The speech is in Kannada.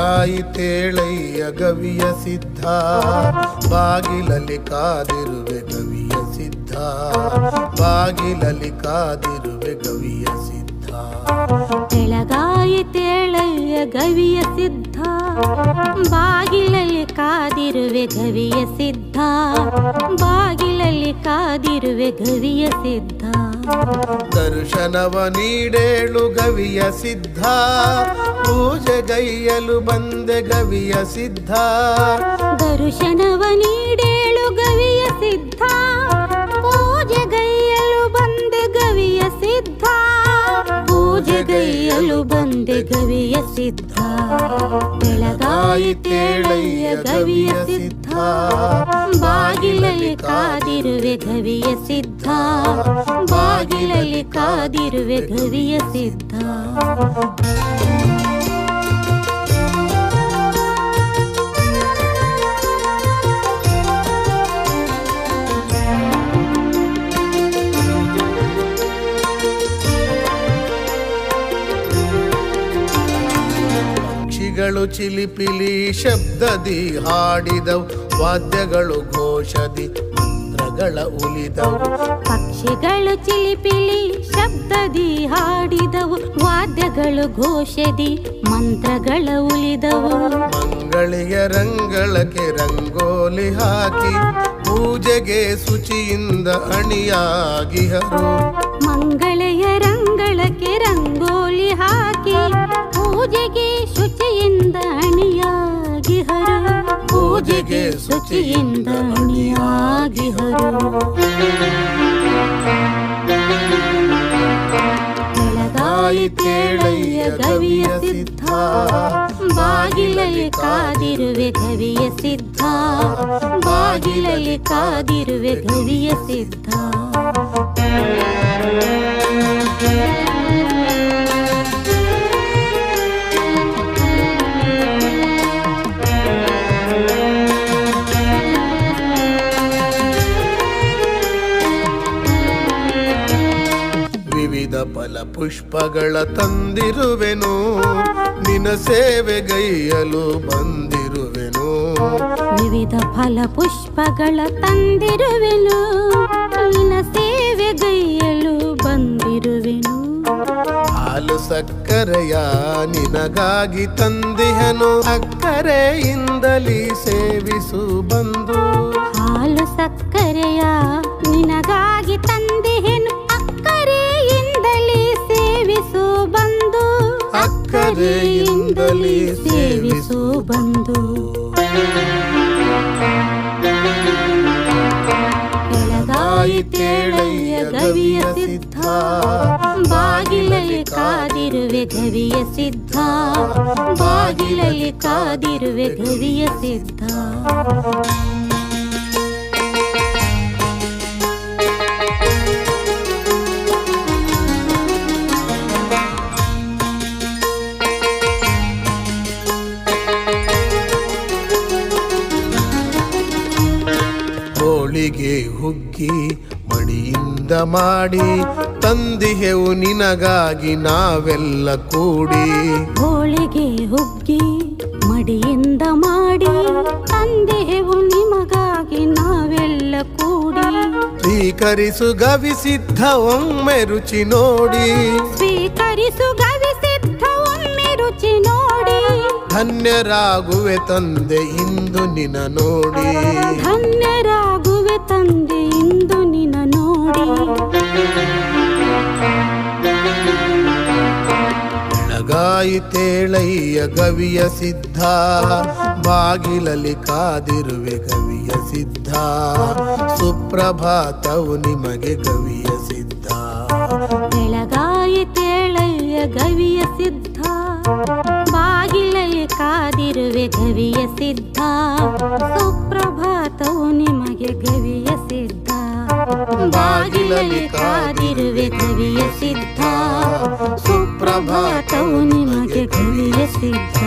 ಬೆಳಗಾಯಿತೇಳಯ್ಯ ಗವಿಯ ಸಿದ್ಧ, ಬಾಗಿಲಲ್ಲಿ ಕಾದಿರುವೆ ಗವಿಯ ಸಿದ್ಧ, ಬಾಗಿಲಲ್ಲಿ ಕಾದಿರುವೆ ಗವಿಯ ಸಿದ್ಧ. ಬೆಳಗಾಯಿತೇಳಯ್ಯ ಗವಿಯ ಸಿದ್ಧ, ಬಾಗಿಲಲ್ಲಿ ಕಾದಿರುವೆ ಗವಿಯ ಸಿದ್ಧ, ಬಾಗಿಲಲ್ಲಿ ಕಾದಿರುವೆ ಗವಿಯ ಸಿದ್ಧ. ದರ್ಶನವ ನೀಡೇಳು ಗವಿಯ ಸಿದ್ಧ, ಪೂಜೆಗೈಯಲು ಬಂದೆ ಗವಿಯ ಸಿದ್ಧ. ದರ್ಶನವ ನೀಡೇಳು ಗವಿಯ ಸಿದ್ಧ, ಪೂಜೆಗೈಯಲು ಬಂದೆ ಗವಿಯ ಸಿದ್ಧ, ಪೂಜೆಗೈಯಲು ಬಂದೆ ಗವಿಯ ಸಿದ್ಧ. ಬೆಳಗಾಯಿತೇಳಯ್ಯ ಗವಿಯ ಸಿದ್ಧ, ಬಾಗಿಲಲ್ಲಿ ಕಾದಿರುವೆ ಗವಿಯ ಸಿದ್ಧ, ಬಾಗಿಲಲ್ಲಿ ಕಾದಿರುವೆ ಗವಿಯ ಸಿದ್ಧ. ಪಕ್ಷಿಗಳು ಚಿಲಿಪಿಲಿ ಶಬ್ದದಿ ಹಾಡಿದವು, ವಾದ್ಯಗಳು ಘೋಷದಿ ಮಂತ್ರಗಳ ಉಲಿದವು. ಪಕ್ಷಿಗಳು ಚಿಲಿಪಿಲಿ ಶಬ್ದದಿ ಹಾಡಿದವು, ವಾದ್ಯಗಳು ಘೋಷದಿ ಮಂತ್ರಗಳ ಉಲಿದವು. ಮಂಗಳಿಯ ರಂಗಳಕ್ಕೆ ರಂಗೋಲಿ ಹಾಕಿ ಪೂಜೆಗೆ ಶುಚಿಯಿಂದ ಅಣಿಯಾಗಿಹರು. ಮಂಗಳೆಯ ರಂಗಳಕ್ಕೆ ರಂಗೋಲಿ ಹಾಕಿ ಪೂಜೆಗೆ ಶುಚಿಯಿಂದ ಅಣಿಯಾಗಿಹರು, ಪೂಜೆಗೆ ಶುಚಿಯಿಂದ ಅಣಿಯಾಗಿಹರು. ಬೆಳಗಾಯಿತೇಳಯ್ಯ ಗವಿಯ ಸಿದ್ಧ, ಬಾಗಿಲಲ್ಲಿ ಕಾದಿರುವೆ ಗವಿಯ ಸಿದ್ಧ, ಬಾಗಿಲಲ್ಲಿ ಕಾದಿರುವೆ ಗವಿಯ ಸಿದ್ಧ. ವಿವಿಧ ಫಲ ಪುಷ್ಪಗಳ ತಂದಿರುವೆನು, ನಿನ ಸೇವೆಗೈಯಲು ಬಂದಿರುವೆನು. ವಿವಿಧ ಫಲ ಪುಷ್ಪಗಳ ತಂದಿರುವೆನು, ನಿನ ಸೇವೆಗೈಯಲು ಬಂದಿರುವೆನು. ಹಾಲು ಸಕ್ಕರೆಯ ನಿನಗಾಗಿ ತಂದಿಹನು, ಅಕ್ಕರೆಯಿಂದಲೇ ಸೇವಿಸು ಬಂದು. ಹಾಲು ಸಕ್ಕರೆಯ ನಿನಗಾಗಿ ತಂದಿಹೆನು, ಅಕ್ಕರೆಯಿಂದಲೇ ಸೇವಿಸು ಬಂದು, ಅಕ್ಕರೆಯಿಂದಲೇ ಸೇವಿಸು ಬಂದು. ಬೆಳಗಾಯಿತೇಳಯ್ಯ ಗವಿಯ ಸಿದ್ಧ, ಬಾಗಿಲಲ್ಲಿ ಕಾದಿರುವೆ ಗವಿಯ ಸಿದ್ಧ, ಬಾಗಿಲಲ್ಲಿ ಕಾದಿರುವೆ ಗವಿಯ ಸಿದ್ಧ. ಹೋಳಿಗೆ ಹುಗ್ಗಿ ಮಡಿಯಿಂದ ಮಾಡಿ ತಂದಿಹೆವು ನಿನಗಾಗಿ ನಾವೆಲ್ಲ ಕೂಡಿ. ಹೋಳಿಗೆ ಹುಗ್ಗಿ ಮಡಿಯಿಂದ ಮಾಡಿ ತಂದೆವು ನಿಮಗಾಗಿ ನಾವೆಲ್ಲ ಕೂಡಿ. ಸ್ವೀಕರಿಸು ಗವಿ ಸಿದ್ಧ ಒಮ್ಮೆ ರುಚಿ ನೋಡಿ, ಸ್ವೀಕರಿಸು ಗವಿ ಸಿದ್ಧ ಒಮ್ಮೆ ರುಚಿ ನೋಡಿ. ಧನ್ಯರಾಗುವೆ ತಂದೆ ಇಂದು ನಿನ ನೋಡಿ, ಧನ್ಯರಾಗುವೆ ತಂದೆ ಇಂದು ನಿನ ನೋಡಿ. ಬೆಳಗಾಯಿತೇಳಯ್ಯ ಗವಿಯ ಸಿದ್ಧ, ಬಾಗಿಲಲ್ಲಿ ಕಾದಿರುವೆ ಗವಿಯ ಸಿದ್ಧ, ಸುಪ್ರಭಾತವು ನಿಮಗೆ ಗವಿಯ ಸಿದ್ಧ. ಬೆಳಗಾಯಿತೇಳಯ್ಯ ಗವಿಯ ಸಿದ್ಧ, ಬಾಗಿಲಲ್ಲಿ ಕಾದಿರುವೆ ಗವಿಯ ಸಿದ್ಧ, ಸುಪ್ರಭಾತವು ನಿಮಗೆ ಗವಿಯ ಸಿದ್ಧ. ಬಾಗಿಲಲ್ಲಿ ಕಾದಿರುವೆ ಗವಿಯ ಸಿದ್ಧ, ಸುಪ್ರಭಾತವು ನಿಮಗೆ ಗವಿಯ ಸಿದ್ಧ.